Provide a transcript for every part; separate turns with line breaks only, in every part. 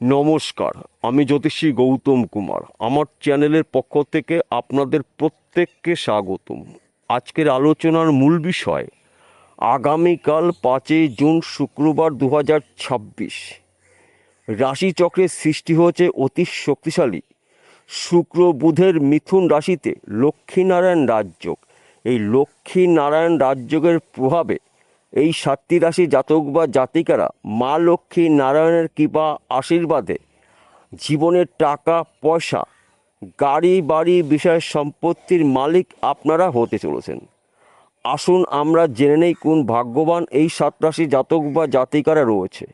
নমস্কার, আমি জ্যোতিষী গৌতম কুমার। আমার চ্যানেলের পক্ষ থেকে আপনাদের প্রত্যেককে স্বাগতম। আজকের আলোচনার মূল বিষয় আগামীকাল 5 জুন শুক্রবার 2026 রাশিচক্রের সৃষ্টি হয়েছে অতি শক্তিশালী শুক্র বুধের মিথুন রাশিতে লক্ষ্মীনারায়ণ রাজযোগ। এই লক্ষ্মীনারায়ণ রাজযোগের প্রভাবে এই 7টি রাশি জাতক বা জাতিকারা মা লক্ষ্মী নারায়ণের কৃপা আশীর্বাদে জীবনের টাকা পয়সা, গাড়ি বাড়ি বিষয় সম্পত্তির মালিক আপনারা হতে চলেছেন। আসুন আমরা জেনে নেই কোন ভাগ্যবান এই 7 রাশি জাতক বা জাতিকারা রয়েছে।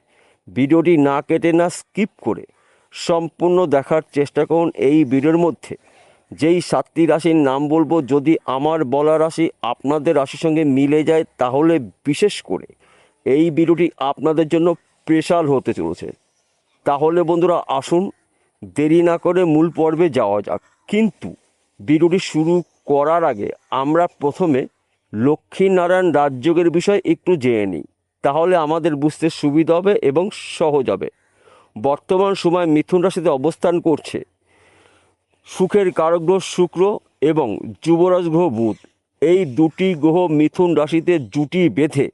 ভিডিওটি না কেটে না স্কিপ করে সম্পূর্ণ দেখার চেষ্টা করুন। এই ভিডিওর মধ্যে যেই 7টি রাশির নাম বলবো, যদি আমার বলা রাশি আপনাদের রাশির সঙ্গে মিলে যায় তাহলে বিশেষ করে এই ভিডিওটি আপনাদের জন্য স্পেশাল হতে চলেছে। তাহলে বন্ধুরা আসুন দেরি না করে মূল পর্বে যাওয়া যাক। কিন্তু ভিডিওটি শুরু করার আগে আমরা প্রথমে লক্ষ্মীনারায়ণ রাজযোগের বিষয় একটু জেনে নিই, তাহলে আমাদের বুঝতে সুবিধা হবে এবং সহজ হবে। বর্তমান সময় মিথুন রাশিতে অবস্থান করছে সুখের কারক গ্রহ শুক্র এবং যুবরাজ গ্রহ বুধ। এই দুটি গ্রহ মিথুন রাশিতে জুটি বেঁধে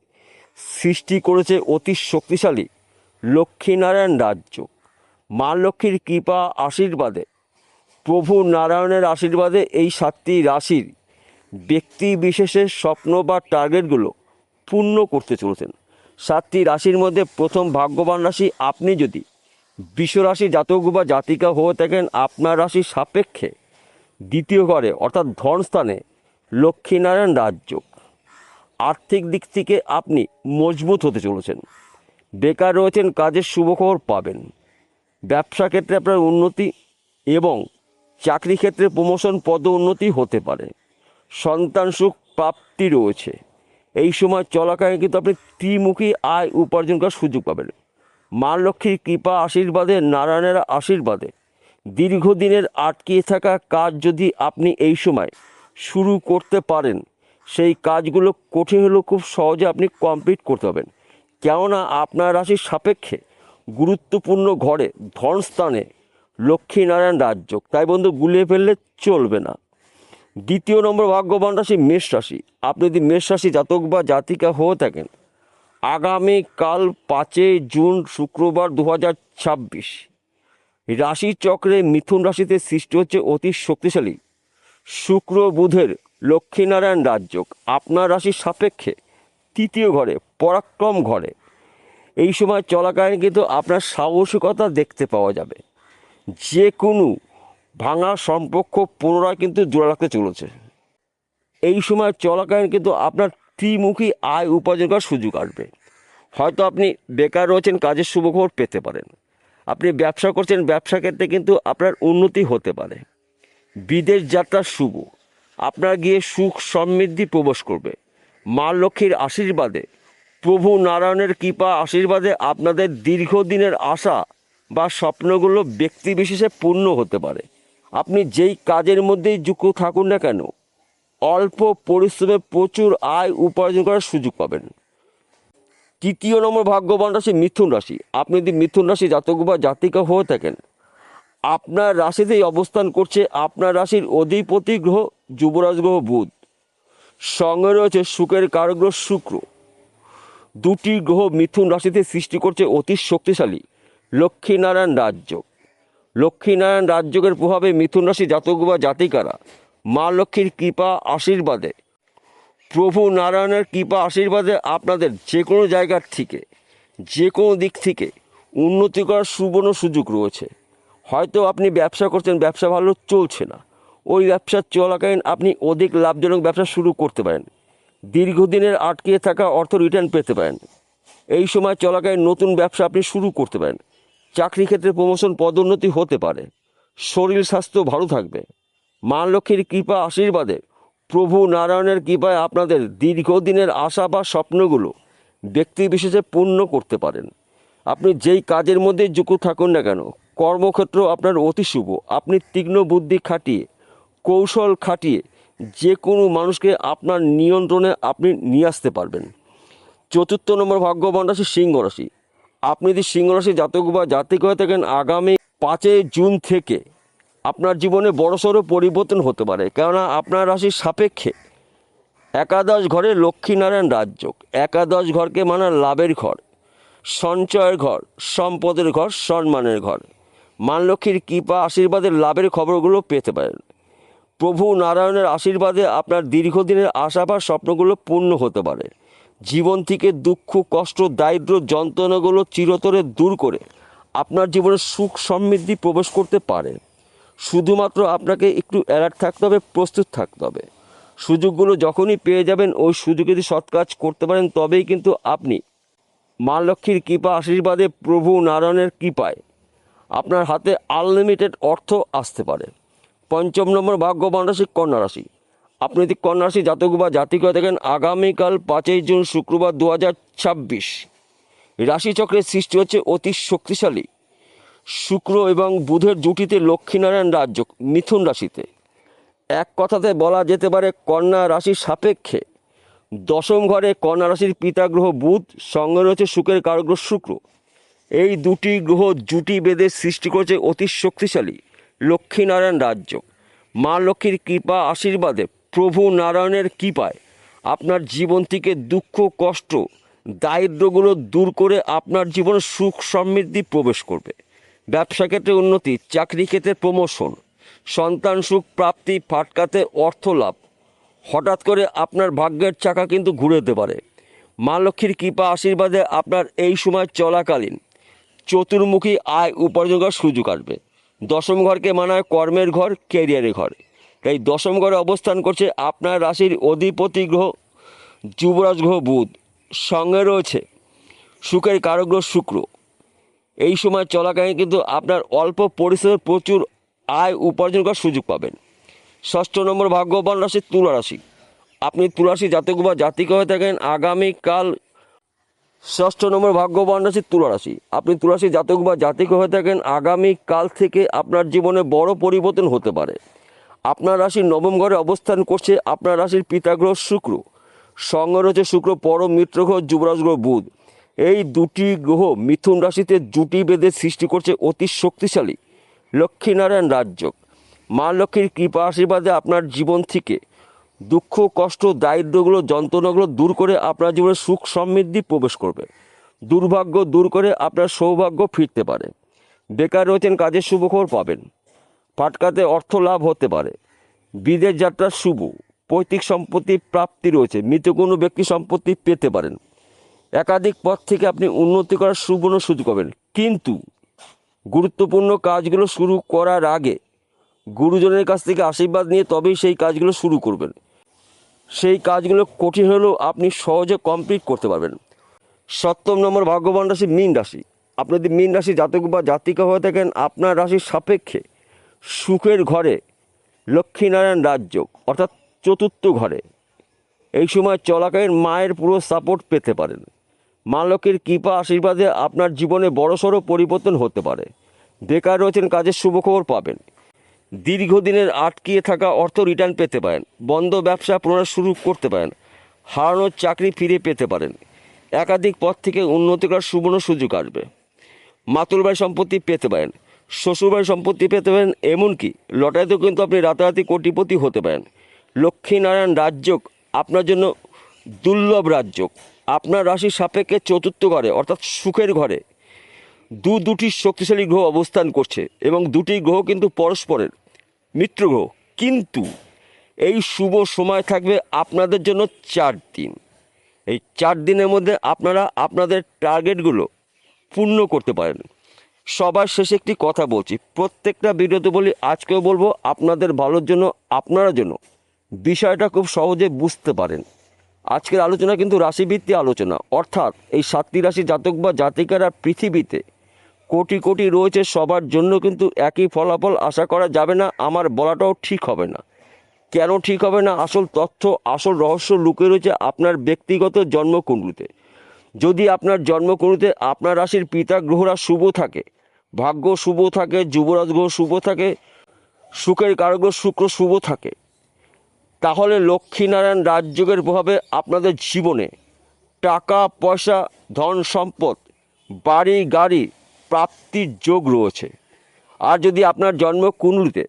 সৃষ্টি করেছে অতি শক্তিশালী লক্ষ্মীনারায়ণ রাজযোগ। মা লক্ষ্মীর কৃপা আশীর্বাদে, প্রভু নারায়ণের আশীর্বাদে এই 7টি রাশির ব্যক্তি বিশেষের স্বপ্ন বা টার্গেটগুলো পূর্ণ করতে চলেছেন। 7টি রাশির মধ্যে প্রথম ভাগ্যবান রাশি আপনি যদি বিশ্বরাশি জাতক বা জাতিকা হয়ে থাকেন, আপনার রাশির সাপেক্ষে দ্বিতীয় ঘরে অর্থাৎ ধনস্থানে লক্ষ্মীনারায়ণ রাজযোগ। আর্থিক দিক থেকে আপনি মজবুত হতে চলেছেন। বেকার রয়েছেন, কাজের শুভখবর পাবেন। ব্যবসা ক্ষেত্রে আপনার উন্নতি এবং চাকরি ক্ষেত্রে প্রমোশন পদোন্নতি হতে পারে। সন্তান সুখ প্রাপ্তি রয়েছে। এই সময় চলাকালীন কিন্তু আপনি ত্রিমুখী আয় উপার্জন করার সুযোগ পাবেন। মা লক্ষ্মীর কৃপা আশীর্বাদে, নারায়ণের আশীর্বাদে দীর্ঘদিনের আটকিয়ে থাকা কাজ যদি আপনি এই সময় শুরু করতে পারেন, সেই কাজগুলো কঠিন হলেও খুব সহজে আপনি কমপ্লিট করতে পারবেন। কেননা আপনার রাশির সাপেক্ষে গুরুত্বপূর্ণ ঘরে ধনস্থানে লক্ষ্মীনারায়ণ রাজযোগ, তাই বন্ধু গুলিয়ে ফেললে চলবে না। দ্বিতীয় নম্বর ভাগ্যবান রাশি মেষ রাশি। আপনি যদি মেষ রাশি জাতক বা জাতিকা হয়ে থাকেন, আগামীকাল 5 জুন শুক্রবার 2026 রাশিচক্রে মিথুন রাশিতে সৃষ্টি হচ্ছে অতি শক্তিশালী শুক্র বুধের লক্ষ্মীনারায়ণ রাজযোগ। আপনার রাশির সাপেক্ষে তৃতীয় ঘরে পরাক্রম ঘরে এই সময় চলাকালীন কিন্তু আপনার সাহসিকতা দেখতে পাওয়া যাবে। যে কোনো ভাঙা সম্পর্ক পুনরায় কিন্তু জোড়া রাখতে চলেছে। এই সময় চলাকালীন কিন্তু আপনার ত্রিমুখী আয় উপার্জন করার সুযোগ আসবে। হয়তো আপনি বেকার রয়েছেন, কাজের শুভখবর পেতে পারেন। আপনি ব্যবসা করছেন, ব্যবসা ক্ষেত্রে কিন্তু আপনার উন্নতি হতে পারে। বিদেশ যাত্রা শুভ, আপনার গিয়ে সুখ সমৃদ্ধি প্রবেশ করবে। মা লক্ষ্মীর আশীর্বাদে, প্রভু নারায়ণের কৃপা আশীর্বাদে আপনাদের দীর্ঘদিনের আশা বা স্বপ্নগুলো ব্যক্তি বিশেষে পূর্ণ হতে পারে। আপনি যেই কাজের মধ্যেই যুক্ত থাকুন না কেন, অল্প পরিশ্রমে প্রচুর আয় উপার্জন করার সুযোগ পাবেন। তৃতীয় নম্বর ভাগ্যবান রাশি মিথুন রাশি। আপনি যদি মিথুন রাশি জাতক বা জাতিকা হয়ে থাকেন, আপনার রাশিতেই অবস্থান করছে আপনার রাশির অধিপতি গ্রহ যুবরাজ গ্রহ বুধ। সঙ্গে রয়েছে সুখের কারক গ্রহ শুক্র। দুটি গ্রহ মিথুন রাশিতে সৃষ্টি করছে অতি শক্তিশালী লক্ষ্মীনারায়ণ রাজযোগ। লক্ষ্মীনারায়ণ রাজযোগের প্রভাবে মিথুন রাশি জাতক বা জাতিকারা মা লক্ষ্মীর কৃপা আশীর্বাদে, প্রভু নারায়ণের কৃপা আশীর্বাদে আপনাদের যে কোনো জায়গার থেকে, যে কোনো দিক থেকে উন্নতি করার সুবর্ণ সুযোগ রয়েছে। হয়তো আপনি ব্যবসা করছেন, ব্যবসা ভালো চলছে না, ওই ব্যবসা চলাকালীন আপনি অধিক লাভজনক ব্যবসা শুরু করতে পারেন। দীর্ঘদিনের আটকিয়ে থাকা অর্থ রিটার্ন পেতে পারেন। এই সময় চলাকালীন নতুন ব্যবসা আপনি শুরু করতে পারেন। চাকরি ক্ষেত্রে প্রমোশন পদোন্নতি হতে পারে। শরীর স্বাস্থ্য ভালো থাকবে। মা লক্ষ্মীর কৃপা আশীর্বাদে, প্রভু নারায়ণের কৃপায় আপনাদের দীর্ঘদিনের আশা বা স্বপ্নগুলো ব্যক্তি বিশেষে পূর্ণ করতে পারেন। আপনি যেই কাজের মধ্যে যুক্ত থাকুন না কেন, কর্মক্ষেত্র আপনার অতি শুভ। আপনি তীক্ষ্ণ বুদ্ধি খাটিয়ে, কৌশল খাটিয়ে যে কোনো মানুষকে আপনার নিয়ন্ত্রণে আপনি নিয়ে আসতে পারবেন। চতুর্থ নম্বর ভাগ্যবান রাশি সিংহ রাশি। আপনি যদি সিংহ রাশি জাতক বা জাতিক হয়ে থাকেন, আগামী 5 জুন থেকে আপনার জীবনে বড়সড় পরিবর্তন হতে পারে। কেননা আপনার রাশির সাপেক্ষে একাদশ ঘরে লক্ষ্মীনারায়ণ রাজযোগ। একাদশ ঘরকে মানে লাভের ঘর, সঞ্চয়ের ঘর, সম্পদের ঘর, সম্মানের ঘর। মা লক্ষ্মীর কৃপা আশীর্বাদের লাভের খবরগুলো পেতে পারেন। প্রভু নারায়ণের আশীর্বাদে আপনার দীর্ঘদিনের আশা বা স্বপ্নগুলো পূর্ণ হতে পারে। জীবন থেকে দুঃখ, কষ্ট, দারিদ্র, যন্ত্রণাগুলো চিরতরে দূর করে আপনার জীবনে সুখ সমৃদ্ধি প্রবেশ করতে পারে। শুধুমাত্র আপনাকে একটু অ্যালার্ট থাকতে হবে, প্রস্তুত থাকতে হবে। সুযোগগুলো যখনই পেয়ে যাবেন, ওই সুযোগে যদি সৎ কাজ করতে পারেন, তবেই কিন্তু আপনি মা লক্ষ্মীর কৃপা আশীর্বাদে, প্রভু নারায়ণের কৃপায় আপনার হাতে আনলিমিটেড অর্থ আসতে পারে। 5ম নম্বর ভাগ্যবান রাশি কন্যা রাশি। আপনি যদি কন্যা রাশি জাতক বা জাতিক হয়ে থাকেন, আগামীকাল 5 জুন শুক্রবার 2026 রাশিচক্রের সৃষ্টি হচ্ছে অতি শক্তিশালী শুক্র এবং বুধের জুটিতে লক্ষ্মীনারায়ণ রাজযোগ মিথুন রাশিতে। এক কথাতে বলা যেতে পারে কন্যা রাশির সাপেক্ষে 10ম ঘরে কন্যা রাশির পিতা গ্রহ বুধ, সঙ্গে রয়েছে শুক্রের কারগ্রহ শুক্র। এই দুটি গ্রহ জুটি বেঁধে সৃষ্টি করেছে অতি শক্তিশালী লক্ষ্মীনারায়ণ রাজযোগ। মা লক্ষ্মীর কৃপা আশীর্বাদে, প্রভু নারায়ণের কৃপায় আপনার জীবন থেকে দুঃখ, কষ্ট, দারিদ্রগুলো দূর করে আপনার জীবনে সুখ সমৃদ্ধি প্রবেশ করবে। ব্যবসা ক্ষেত্রে উন্নতি, চাকরি ক্ষেত্রে প্রমোশন, সন্তান সুখ প্রাপ্তি, ফাটকাতে অর্থ লাভ। হঠাৎ করে আপনার ভাগ্যের চাকা কিন্তু ঘুরে যেতে পারে। মা লক্ষ্মীর কৃপা আশীর্বাদে আপনার এই সময় চলাকালীন চতুর্মুখী আয় উপার্জন করার সুযোগ আসবে। 10ম ঘরকে মানায় কর্মের ঘর, ক্যারিয়ারের ঘর। তাই 10ম ঘরে অবস্থান করছে আপনার রাশির অধিপতি গ্রহ যুবরাজ গ্রহ বুধ, সঙ্গে রয়েছে সুখের কারগ্রহ শুক্র। এই সময় চলাকালীন কিন্তু আপনার অল্প পরিশ্রমে প্রচুর আয় উপার্জন করার সুযোগ পাবেন। 6ষ্ঠ নম্বর ভাগ্যবান রাশি তুলা রাশি। আপনি তুলা রাশি জাতক বা জাতিকা হয়ে থাকেন, আগামীকাল 6ষ্ঠ নম্বর ভাগ্যবান রাশি তুলা রাশি। আপনি তুলা রাশি জাতক বা জাতিকা হয়ে থাকেন, আগামীকাল থেকে আপনার জীবনে বড় পরিবর্তন হতে পারে। আপনার রাশির 9ম ঘরে অবস্থান করছে আপনার রাশির পিতা গ্রহ শুক্র, সঙ্গে রয়েছে শুক্র পরম মিত্র গ্রহ যুবরাজ গ্রহ বুধ। এই দুটি গ্রহ মিথুন রাশিতে জুটি বেঁধে সৃষ্টি করছে অতি শক্তিশালী লক্ষ্মীনারায়ণ রাজযোগ। মা লক্ষ্মীর কৃপা আশীর্বাদে আপনার জীবন থেকে দুঃখ, কষ্ট, দারিদ্রগুলো, যন্ত্রণাগুলো দূর করে আপনার জীবনে সুখ সমৃদ্ধি প্রবেশ করবে। দুর্ভাগ্য দূর করে আপনার সৌভাগ্য ফিরতে পারে। বেকার রয়েছেন, কাজের শুভখবর পাবেন। ফাটকাতে অর্থ লাভ হতে পারে। বিদেশ যাত্রা শুভ। পৈতৃক সম্পত্তি প্রাপ্তি রয়েছে। মৃত কোনো ব্যক্তি সম্পত্তি পেতে পারেন। একাধিক পথ থেকে আপনি উন্নতি করার সুবর্ণ সুযোগ পাবেন। কিন্তু গুরুত্বপূর্ণ কাজগুলো শুরু করার আগে গুরুজনের কাছ থেকে আশীর্বাদ নিয়ে তবেই সেই কাজগুলো শুরু করবেন। সেই কাজগুলো কঠিন হলেও আপনি সহজে কমপ্লিট করতে পারবেন। 7ম নম্বর ভাগ্যবান রাশি মীন রাশি। আপনি যদি মীন রাশি জাতক বা জাতিকা হয়ে থাকেন, আপনার রাশির সাপেক্ষে সুখের ঘরে লক্ষ্মীনারায়ণ রাজযোগ অর্থাৎ 4র্থ ঘরে এই সময় চলাকালীন মায়ের পুরো সাপোর্ট পেতে পারেন। মা লক্ষ্মীর কৃপা আশীর্বাদে আপনার জীবনে বড়সড় পরিবর্তন হতে পারে। বেকার রয়েছেন, কাজের শুভখবর পাবেন। দীর্ঘদিনের আটকিয়ে থাকা অর্থ রিটার্ন পেতে পারেন। বন্ধ ব্যবসা পুনরায় শুরু করতে পারেন। হারানোর চাকরি ফিরে পেতে পারেন। একাধিক পথ থেকে উন্নতি করার সুবর্ণ সুযোগ আসবে। মাতুলবাড়ি সম্পত্তি পেতে পারেন। শ্বশুরবাড়ি সম্পত্তি পেতে পারেন। এমনকি লটারিতেও কিন্তু আপনি রাতারাতি কোটিপতি হতে পারেন। লক্ষ্মীনারায়ণ রাজযোগ আপনার জন্য দুর্লভ রাজযোগ। আপনার রাশির সাপেক্ষে 4র্থ ঘরে অর্থাৎ সুখের ঘরে দুটি শক্তিশালী গ্রহ অবস্থান করছে এবং দুটি গ্রহ কিন্তু পরস্পরের মিত্র গ্রহ। কিন্তু এই শুভ সময় থাকবে আপনাদের জন্য 4 দিন। এই 4 দিনের মধ্যে আপনারা আপনাদের টার্গেটগুলো পূর্ণ করতে পারেন। সবার শেষে একটি কথা বলছি, প্রত্যেকটা ভিডিওতে বলি, আজকেও বলবো, আপনাদের ভালোর জন্য, আপনারা যেন বিষয়টা খুব সহজে বুঝতে পারেন। আজকের আলোচনা কিন্তু রাশিভিত্তিক আলোচনা, অর্থাৎ এই 7টি রাশি জাতক বা জাতিকারা পৃথিবীতে কোটি কোটি রয়েছে, সবার জন্য কিন্তু একই ফলাফল আশা করা যাবে না। আমার বলাটাও ঠিক হবে না। কেন ঠিক হবে না? আসল তথ্য, আসল রহস্য লুকিয়ে রয়েছে আপনার ব্যক্তিগত জন্মকুণ্ডলিতে। যদি আপনার জন্মকুণ্ডলিতে আপনার রাশির পিতা গ্রহরা শুভ থাকে, ভাগ্য শুভ থাকে, যুবরাজ গ্রহ শুভ থাকে, সুখের কারগ্রহ শুক্র শুভ থাকে, তাহলে লক্ষ্মীনারায়ণ রাজযোগের প্রভাবে আপনাদের জীবনে টাকা পয়সা, ধন সম্পদ বাড়ি গাড়ি প্রাপ্তির যোগ রয়েছে। আর যদি আপনার জন্ম কুণ্ডলিতে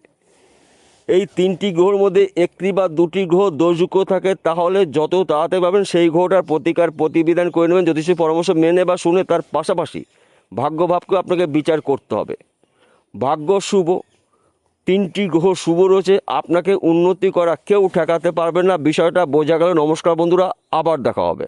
এই 3টি গ্রহর মধ্যে একটি বা 2টি গ্রহ দোষযুক্ত থাকে, তাহলে যত তাড়াতাড়ি পাবেন সেই গ্রহটার প্রতিকার প্রতিবিধান করে নেবেন জ্যোতিষী পরামর্শ মেনে বা শুনে। তার পাশাপাশি ভাগ্যভাবকে আপনাকে বিচার করতে হবে। ভাগ্য শুভ, 3টি গ্রহ শুভ রয়েছে, আপনাকে উন্নতি করা কেউ ঠেকাতে পারবে না। বিষয়টা বোঝা গেল। নমস্কার বন্ধুরা, আবার দেখা হবে।